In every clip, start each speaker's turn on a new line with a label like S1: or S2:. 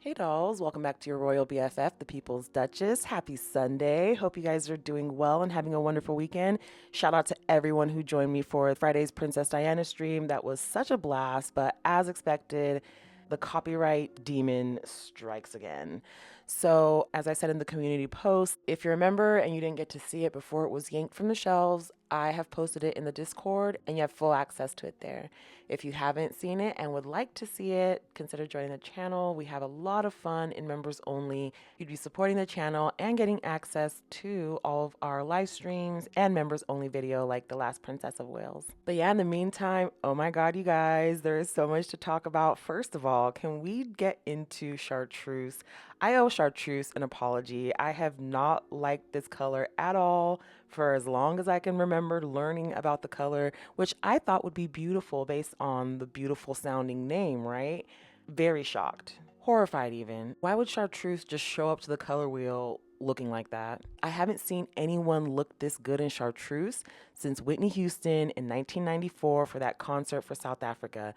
S1: Hey dolls, welcome back to your Royal BFF, the People's Duchess. Happy Sunday. Hope you guys are doing well and having a wonderful weekend. Shout out to everyone who joined me for Friday's Princess Diana stream. That was such a blast, but as expected, the copyright demon strikes again. So, as I said in the community post, if you're a member and you didn't get to see it before it was yanked from the shelves, I have posted it in the Discord and you have full access to it there. If you haven't seen it and would like to see it, consider joining the channel. We have a lot of fun in members only. You'd be supporting the channel and getting access to all of our live streams and members only video like the last Princess of Wales. But yeah, in the meantime, oh my God, you guys, there is so much to talk about. First of all, can we get into Chartreuse? I owe Chartreuse an apology. I have not liked this color at all for as long as I can remember learning about the color, which I thought would be beautiful based on the beautiful sounding name, right? Very shocked, horrified even. Why would Chartreuse just show up to the color wheel looking like that? I haven't seen anyone look this good in Chartreuse since Whitney Houston in 1994 for that concert for South Africa.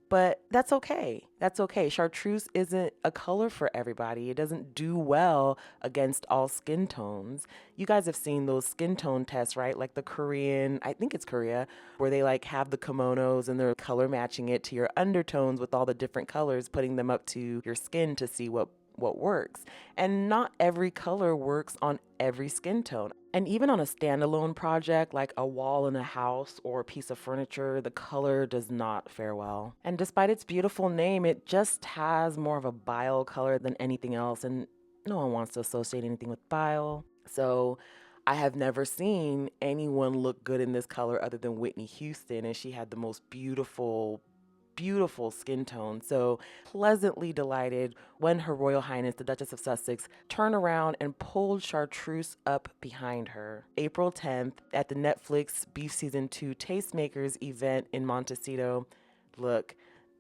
S1: But that's okay. That's okay. Chartreuse isn't a color for everybody. It doesn't do well against all skin tones. You guys have seen those skin tone tests, right? Like the Korean, I think it's Korea, where they like have the kimonos and they're color matching it to your undertones with all the different colors, putting them up to your skin to see what works. And not every color works on every skin tone. And even on a standalone project like a wall in a house or a piece of furniture, the color does not fare well. And despite its beautiful name, it just has more of a bile color than anything else. And no one wants to associate anything with bile. So I have never seen anyone look good in this color other than Whitney Houston. And she had the most beautiful skin tone. So pleasantly delighted when Her Royal Highness, the Duchess of Sussex, turned around and pulled Chartreuse up behind her. April 10th at the Netflix Beef Season 2 Tastemakers event in Montecito. Look,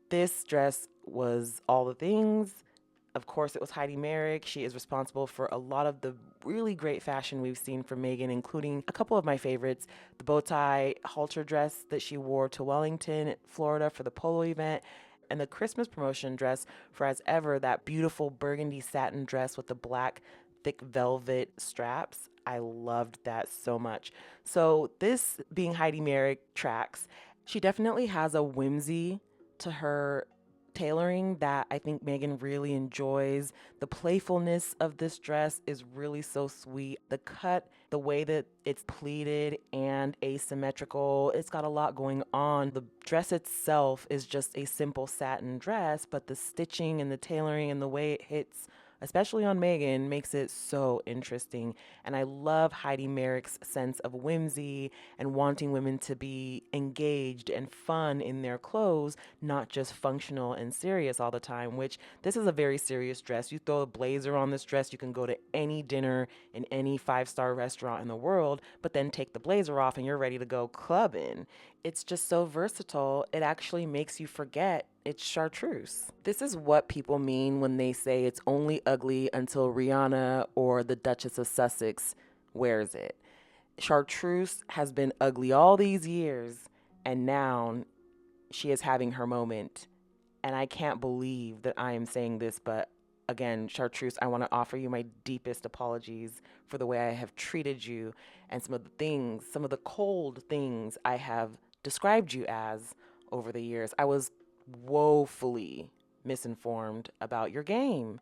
S1: this dress was all the things. Of course, it was Heidi Merrick. She is responsible for a lot of the really great fashion we've seen from Meghan, including a couple of my favorites. The bow tie halter dress that she wore to Wellington, Florida for the polo event, and the Christmas promotion dress for As Ever, that beautiful burgundy satin dress with the black thick velvet straps. I loved that so much. So this being Heidi Merrick tracks, she definitely has a whimsy to her tailoring that I think Meghan really enjoys. The playfulness of this dress is really so sweet. The cut, the way that it's pleated and asymmetrical, it's got a lot going on. The dress itself is just a simple satin dress, but the stitching and the tailoring and the way it hits, especially on Meghan, makes it so interesting. And I love Heidi Merrick's sense of whimsy and wanting women to be engaged and fun in their clothes, not just functional and serious all the time, which this is a very serious dress. You throw a blazer on this dress, you can go to any dinner in any five-star restaurant in the world, but then take the blazer off and you're ready to go clubbing. It's just so versatile, it actually makes you forget it's Chartreuse. This is what people mean when they say it's only ugly until Rihanna or the Duchess of Sussex wears it. Chartreuse has been ugly all these years, and now she is having her moment. And I can't believe that I am saying this, but again, Chartreuse, I want to offer you my deepest apologies for the way I have treated you and some of the things, some of the cold things I have described you as over the years. I was woefully misinformed about your game.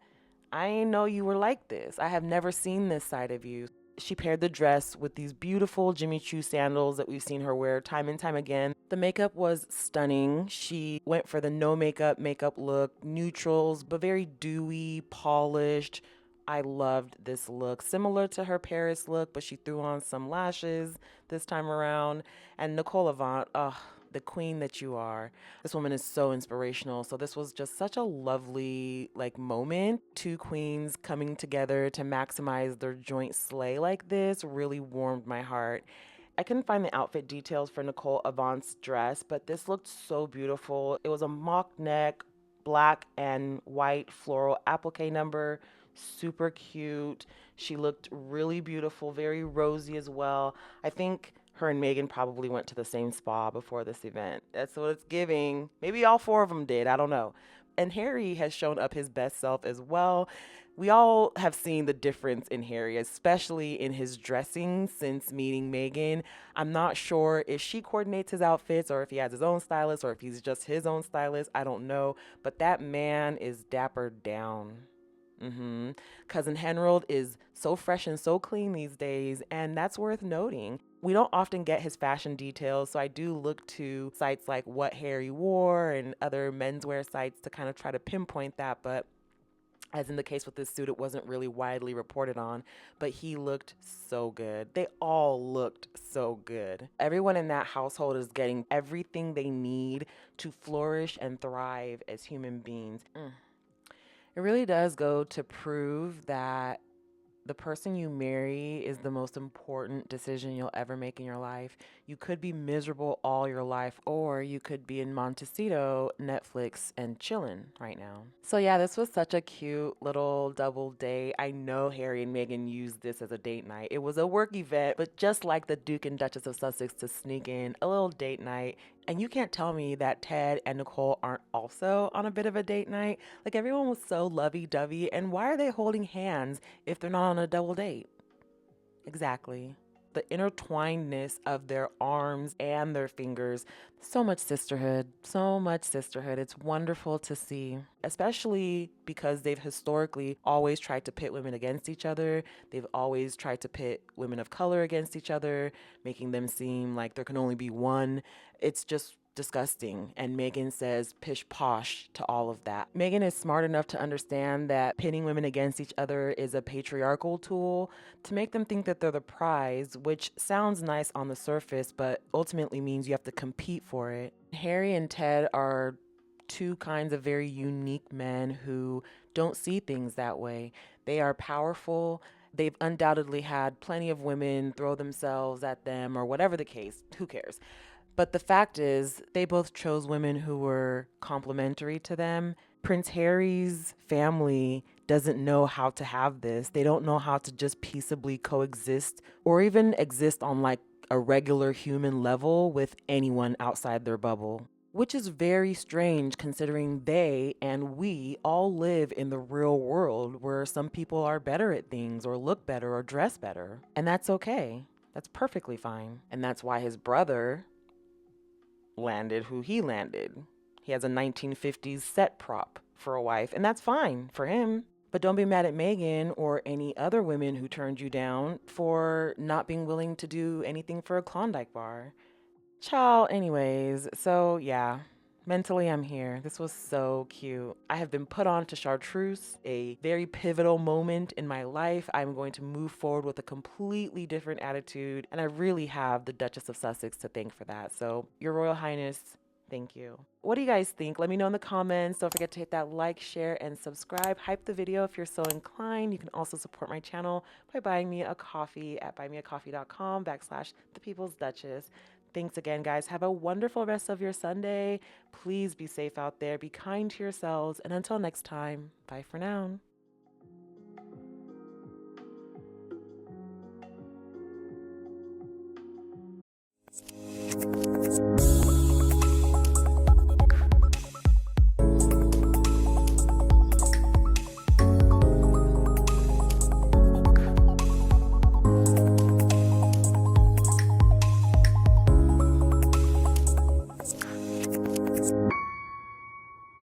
S1: I didn't know you were like this. I have never seen this side of you. She paired the dress with these beautiful Jimmy Choo sandals that we've seen her wear time and time again. The makeup was stunning. She went for the no makeup look, neutrals, but very dewy, polished. I loved this look. Similar to her Paris look, but she threw on some lashes this time around. And Nicole Avant, the queen that you are. This woman is so inspirational. So this was just such a lovely moment. Two queens coming together to maximize their joint slay like this really warmed my heart. I couldn't find the outfit details for Nicole Avant's dress, but this looked so beautiful. It was a mock neck, black and white floral applique number, super cute. She looked really beautiful, very rosy as well. I think her and Meghan probably went to the same spa before this event. That's what it's giving. Maybe all four of them did. I don't know. And Harry has shown up his best self as well. We all have seen the difference in Harry, especially in his dressing since meeting Meghan. I'm not sure if she coordinates his outfits or if he has his own stylist or if he's just his own stylist. I don't know. But that man is dappered down. Cousin Henrold is so fresh and so clean these days, and that's worth noting. We don't often get his fashion details, so I do look to sites like What Harry Wore and other menswear sites to kind of try to pinpoint that, but as in the case with this suit, it wasn't really widely reported on, but he looked so good. They all looked so good. Everyone in that household is getting everything they need to flourish and thrive as human beings. It really does go to prove that the person you marry is the most important decision you'll ever make in your life. You could be miserable all your life, or you could be in Montecito, Netflix, and chilling right now. So yeah, this was such a cute little double date. I know Harry and Meghan used this as a date night. It was a work event, but just like the Duke and Duchess of Sussex to sneak in a little date night. And you can't tell me that Ted and Nicole aren't also on a bit of a date night. Like, everyone was so lovey-dovey, and why are they holding hands if they're not on a double date? Exactly. The intertwinedness of their arms and their fingers. So much sisterhood. So much sisterhood. It's wonderful to see, especially because they've historically always tried to pit women against each other. They've always tried to pit women of color against each other, making them seem like there can only be one. It's just disgusting. And Meghan says pish posh to all of that. Meghan is smart enough to understand that pitting women against each other is a patriarchal tool to make them think that they're the prize, which sounds nice on the surface, but ultimately means you have to compete for it. Harry and Ted are two kinds of very unique men who don't see things that way. They are powerful. They've undoubtedly had plenty of women throw themselves at them, or whatever the case. Who cares? But the fact is, they both chose women who were complementary to them. Prince Harry's family doesn't know how to have this. They don't know how to just peaceably coexist or even exist on like a regular human level with anyone outside their bubble. Which is very strange considering they and we all live in the real world where some people are better at things or look better or dress better. And that's okay. That's perfectly fine. And that's why his brother landed who he landed. He has a 1950s set prop for a wife, and that's fine for him. But don't be mad at Meghan or any other women who turned you down for not being willing to do anything for a Klondike bar. Ciao, anyways. So yeah, mentally I'm here. This was so cute. I have been put on to Chartreuse, a very pivotal moment in my life. I'm going to move forward with a completely different attitude, and I really have the Duchess of Sussex to thank for that. So, Your Royal Highness, thank you. What do you guys think? Let me know in the comments. Don't forget to hit that like, share, and subscribe. Hype the video if you're so inclined. You can also support my channel by buying me a coffee at buymeacoffee.com/thepeoplesduchess. Thanks again, guys. Have a wonderful rest of your Sunday. Please be safe out there. Be kind to yourselves. And until next time, bye for now.